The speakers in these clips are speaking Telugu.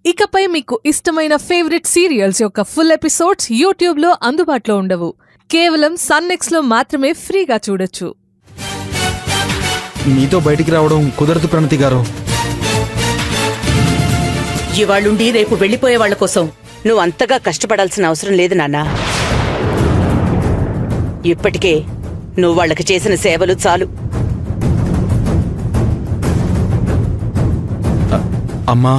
ఇకపై మీకు ఇష్టమైన ఫేవరెట్ సీరియల్స్ యొక్క ఫుల్ ఎపిసోడ్స్ యూట్యూబ్లో అందుబాటులో ఉండవు. కేవలం సన్నెక్స్లో మాత్రమే ఫ్రీగా చూడొచ్చు. నీతో బయటికి రావడం కుదరదు ప్రణతి గారు. ఇవాళ్ళుండి రేపు వెళ్లిపోయే వాళ్ల కోసం నువ్వు అంతగా కష్టపడాల్సిన అవసరం లేదు నాన్నా. ఇప్పటికే నువ్వు వాళ్లకి చేసిన సేవలు చాలు. అమ్మా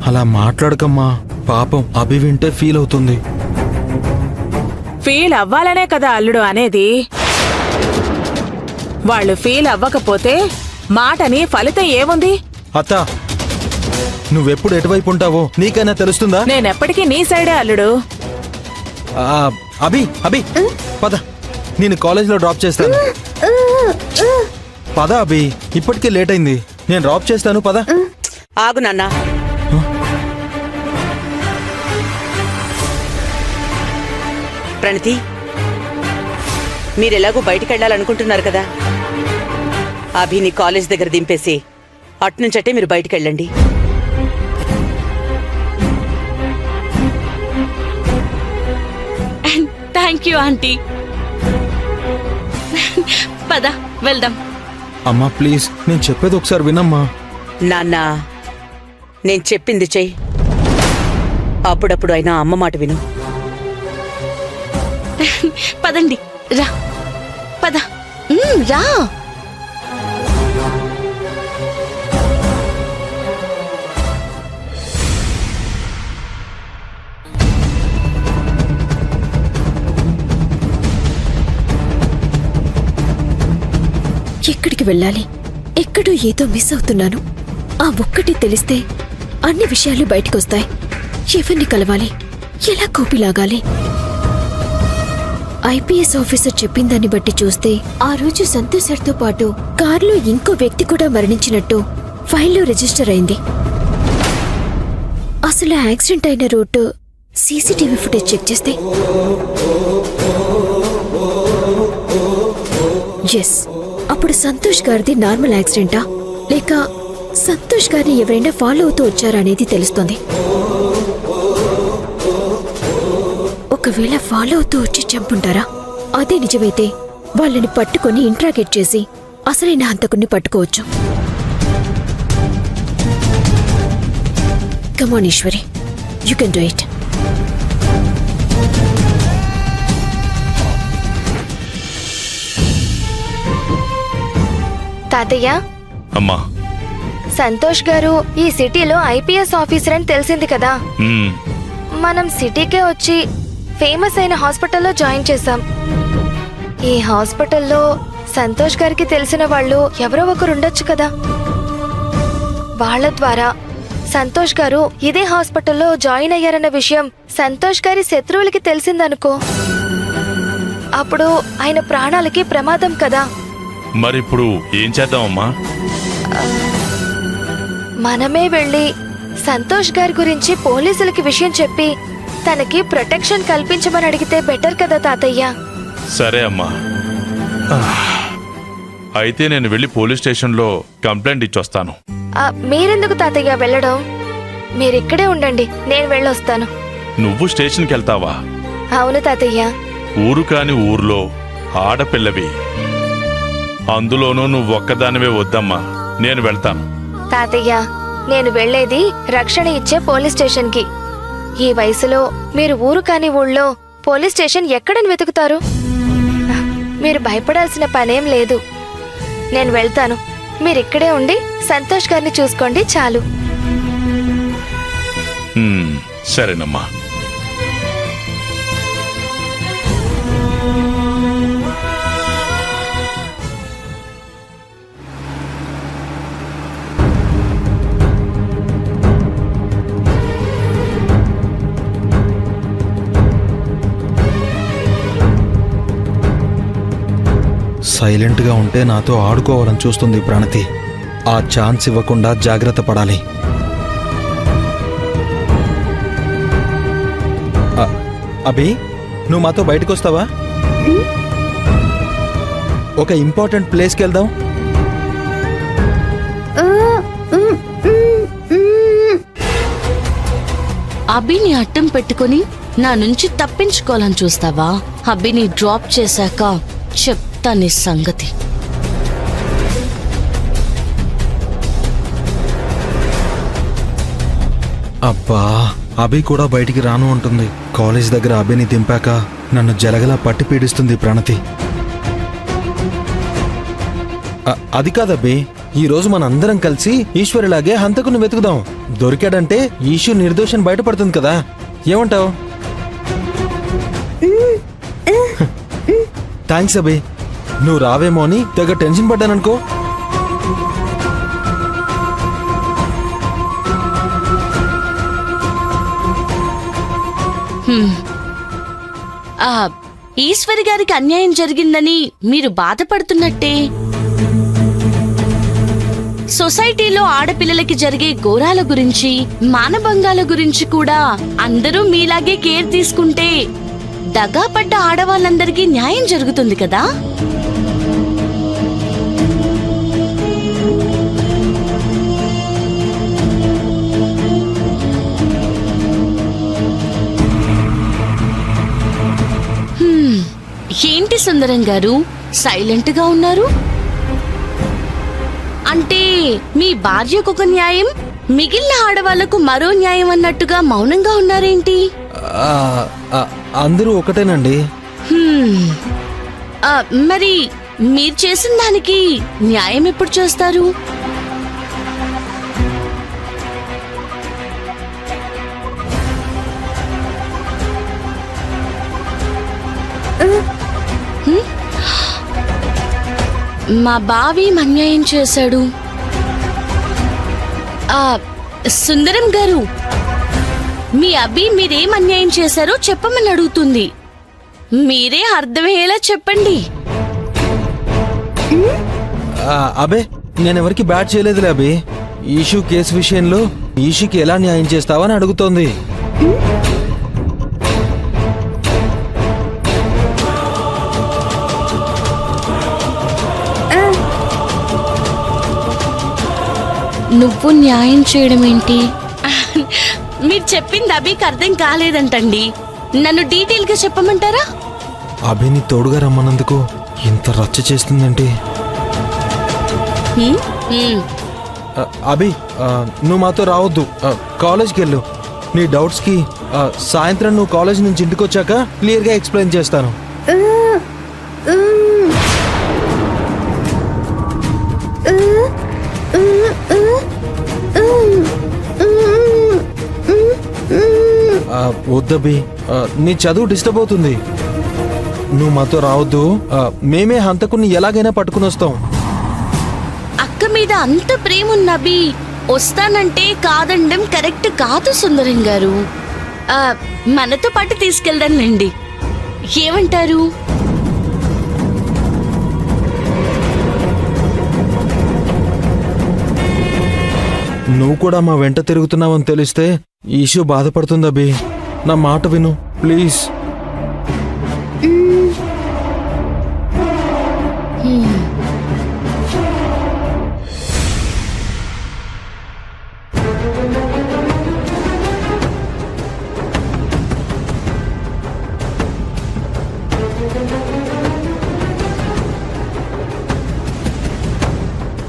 అలా మాట్లాడకమ్మా, పాపం అభి వింటే ఫీల్ అవుతుంది. ఫీల్ అవ్వాలనే కదా అల్లుడు అనేది. వాళ్ళు ఫీల్ అవ్వకపోతే మాటని ఫలితం ఏముంది? అత్త, నువ్వెప్పుడు ఎటువైపు ఉంటావో నీకైనా తెలుస్తుందా? నేనెప్పటికీ నీ సైడే అల్లుడు. అభి అభి పద, నేను కాలేజ్లో డ్రాప్ చేస్తాను. పద అభి, ఇప్పటికే లేట్ అయింది. నేను డ్రాప్ చేస్తాను, పద. ఆగు నాన్నా. ప్రణతి, మీరెలాగూ బయటికెళ్లాలనుకుంటున్నారు కదా, అభిని కాలేజ్ దగ్గర దింపేసి అట్నుంచటే మీరు బయటికెళ్ళండి. Thank you aunty. పద వెళ్దాం. అమ్మా ప్లీజ్, నేను చెప్పేది ఒకసారి వినమ్మా. నాన్నా, నేను చెప్పింది చెయ్యి. అప్పుడప్పుడు అయినా అమ్మ మాట విను. పదండి, రా పద. రా. ఎక్కడికి వెళ్ళాలి? ఎక్కడో ఏదో మిస్ అవుతున్నాను. ఆ ఒక్కటి తెలిస్తే అన్ని విషయాలు బయటకొస్తాయి. ఎవరిని కలవాలి? ఎలా కోపిలాగాలి? ఐపీఎస్ ఆఫీసర్ చెప్పిందాన్ని బట్టి చూస్తే ఆ రోజు సంతోష్ సార్తో పాటు కారులో ఇంకో వ్యక్తి కూడా మరణించినట్టు ఫైల్లో రిజిస్టర్ అయింది. అసలు యాక్సిడెంట్ అయిన రూట్ సీసీటీవీ ఫుటేజ్ చెక్ చేస్తే ఎస్, అప్పుడు సంతోష్ గారిది నార్మల్ యాక్సిడెంటా లేక సంతోష్ గారిని ఎవరైనా ఫాలో అవుతూ వచ్చారా అనేది తెలుస్తోంది. ఒకవేళ ఫాలో అవుతూ వచ్చి చంపుంటారా? అదే నిజమైతే వాళ్ళని పట్టుకొని ఇంట్రాగేట్ చేసి అసలైన హంతకుణ్ణి పట్టుకోవచ్చు. Come on Eshwari, you can do it. తాతయ్య, అమ్మా, సంతోష్ గారు ఈ సిటీలో ఐపీఎస్ ఆఫీసర్ అని తెలిసింది కదా. మనం సిటీకే వచ్చి ఫేమస్ అయిన హాస్పిటల్లో జాయిన్ చేశాం. ఈ హాస్పిటల్లో సంతోష్ గారికి తెలిసిన వాళ్ళు ఎవరో ఒకరు ఉండొచ్చు కదా. వాళ్ళ ద్వారా సంతోష్ గారు ఇదే హాస్పిటల్లో జాయిన్ అయ్యారన్న విషయం సంతోష్ గారి శత్రువులకి తెలిసిందనుకో, అప్పుడు ఆయన ప్రాణాలకి ప్రమాదం కదా. మరిప్పుడు ఏం చేద్దామమ్మా? మనమే వెళ్ళి సంతోష్ గారి గురించి పోలీసులకి విషయం చెప్పి తనకి ప్రొటెక్షన్ కల్పించమని అడిగితే బెటర్ కదా తాతయ్య. సరే అమ్మా, అయితే నేను వెళ్ళి పోలీస్ స్టేషన్లో కంప్లైంట్ ఇచ్చొస్తాను. మీరెందుకు తాతయ్య వెళ్ళడం? మీరిక్కడే ఉండండి, నేను వెళ్ళొస్తాను. నువ్వు స్టేషన్కి వెళ్తావా? అవును తాతయ్య. ఊరు కాని ఊర్లో ఆడపిల్లవి, అందులోనూ నువ్వు ఒక్కదానివే వద్దమ్మా, నేను వెళ్తాను. తాతయ్య, నేను వెళ్లేది రక్షణ ఇచ్చే పోలీస్ స్టేషన్కి. ఈ వయసులో మీరు ఊరు కాని ఊళ్ళో పోలీస్ స్టేషన్ ఎక్కడని వెతుకుతారు? మీరు భయపడాల్సిన పనేం లేదు. నేను వెళ్తాను, మీరిక్కడే ఉండి సంతోష్ గారిని చూసుకోండి చాలు. సరేనమ్మా. సైలెంట్గా ఉంటే నాతో ఆడుకోవాలని చూస్తుంది ప్రణతి. ఆ ఛాన్స్ ఇవ్వకుండా జాగ్రత్త పడాలి. అభి, నువ్వు మాతో బయటకు వస్తావా? ఒక ఇంపార్టెంట్ ప్లేస్కి వెళ్దాం. అభిని అడ్డం పెట్టుకుని నా నుంచి తప్పించుకోవాలని చూస్తావా? అభిని డ్రాప్ చేశాక చెప్తా నీ సంగతి. అబ్బా, అభి కూడా బయటికి రాను అంటుంది. కాలేజ్ దగ్గర అభిని దింపాక నన్ను జలగలా పట్టి పీడిస్తుంది ప్రణతి. అది కాదబ్బి, ఈ రోజు మనందరం కలిసి ఈశ్వరిలాగే హంతకుని వెతుకుదాం. దొరికాడంటే ఈశ్వర్ నిర్దోషం బయటపడుతుంది కదా, ఏమంటావు? థ్యాంక్స్ అభి, నువ్వు రావేమో అని తెగ టెన్షన్ పడ్డాననుకో. ఈశ్వరి గారికి అన్యాయం జరిగిందని మీరు బాధపడుతున్నట్టే. సొసైటీలో ఆడపిల్లలకి జరిగే ఘోరాల గురించి, మానభంగాల గురించి కూడా అందరూ మీలాగే కేర్ తీసుకుంటే దగాపడ్డ ఆడవాళ్ళందరికీ న్యాయం జరుగుతుంది కదా. ఏంటి సుందరం గారు సైలెంట్ గా ఉన్నారు? అంటే మీ భార్యకు ఒక న్యాయం, మిగిలిన ఆడవాళ్లకు మరో న్యాయం అన్నట్టుగా మౌనంగా ఉన్నారేంటి? అందరూ ఒకటేనండి. మరి మీరు చేసిన దానికి న్యాయం ఎప్పుడు చేస్తారు? మా బావి అన్యాయం చేశాడు. సుందరం గారు, మీ అభి మీరేం అన్యాయం చేశారో చెప్పమని అడుగుతుంది. మీరే అర్థమయ్యేలా చెప్పండి. అబే, నేనెవరికి బ్యాట్ చేయలేదులే అభి. ఈషు కేసు విషయంలో ఈషుకి ఎలా న్యాయం చేస్తావని అడుగుతోంది. నువ్వు న్యాయం చేయడం ఏంటి? మీరు చెప్పింది అభికి అర్థం కాలేదంటండి. నన్ను డీటెయిల్ గా చెప్పమంటారా? అభిని తోడుగా రమ్మన్నందుకు ఇంత రచ్చ చేస్తుందంటే. అభి, నువ్వు మాతో రావద్దు. కాలేజ్కి వెళ్ళు. నీ డౌట్స్కి సాయంత్రం నువ్వు కాలేజ్ నుంచి ఇంటికి వచ్చాక క్లియర్గా ఎక్స్ప్లెయిన్ చేస్తాను. వద్దబ్బి, నీ చదువు డిస్టర్బ్ అవుతుంది. నువ్వు మాతో రావద్దు. మేమే హంతకుని ఎలాగైనా పట్టుకుని వస్తాం. అక్క మీద అంత ప్రేమ ఉన్న అభి వస్తానంటే కాదండం కరెక్ట్ కాదు సుందరం గారు. మనతో పాటు తీసుకెళ్దాంలేండి, ఏమంటారు? నువ్వు కూడా మా వెంట తిరుగుతున్నావని తెలిస్తే ఈషు బాధపడుతుంది. అభి, నా మాట విను ప్లీజ్.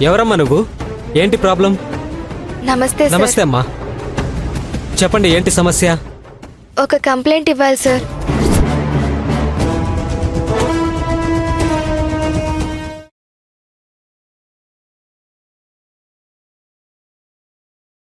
ఎవరమ్మా నువ్వు? ఏంటి ప్రాబ్లం? నమస్తే సార్. నమస్తే అమ్మా, చెప్పండి ఏంటి సమస్య? ఒక కంప్లైంట్ ఇవ్వాలి సార్.